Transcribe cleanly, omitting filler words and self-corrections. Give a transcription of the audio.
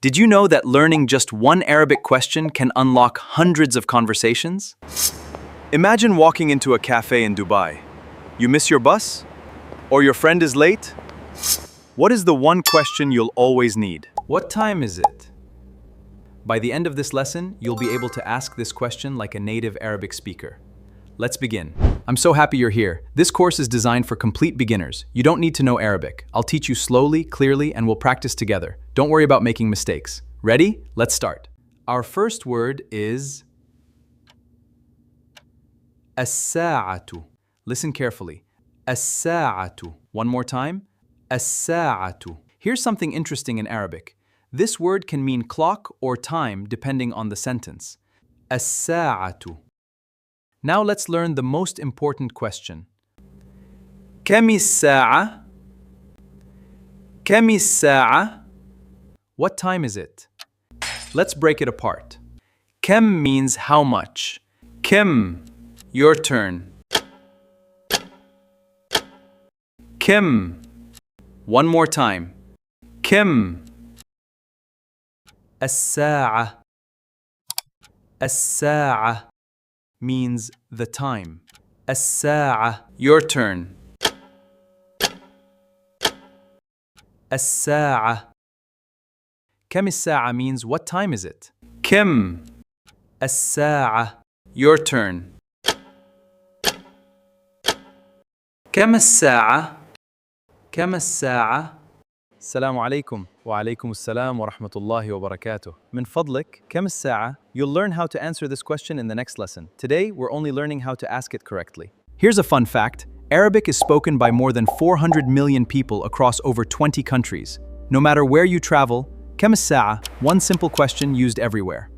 Did you know that learning just one Arabic question can unlock hundreds of conversations? Imagine walking into a cafe in Dubai. You miss your bus? Or your friend is late? What is the one question you'll always need? What time is it? By the end of this lesson, you'll be able to ask this question like a native Arabic speaker. Let's begin. I'm so happy you're here. This course is designed for complete beginners. You don't need to know Arabic. I'll teach you slowly, clearly, and we'll practice together. Don't worry about making mistakes. Ready? Let's start. Our first word is Kamis-sā'atu. Listen carefully. Kamis-sā'atu. One more time. Kamis-sā'atu. Here's something interesting in Arabic. This word can mean clock or time depending on the sentence. Kamis-sā'atu. Now let's learn the most important question. Kamis-sā'a? Kamis-sā'a? What time is it? Let's break it apart. Kam means how much. Kim, your turn. Kim. One more time. Kim. As-sā'a. As-sā'a means the time. As-sā'a, your turn. As-sā'a. Kamis-sā'a means what time is it? Kim. As-sā'a, your turn. Kamis-sā'a. Kamis-sā'a. السلام عليكم وعليكم السلام ورحمة الله وبركاته. من فضلك كم الساعة? You'll learn how to answer this question in the next lesson. Today, we're only learning how to ask it correctly. Here's a fun fact. Arabic is spoken by more than 400 million people across over 20 countries. No matter where you travel, كم الساعة? One simple question used everywhere.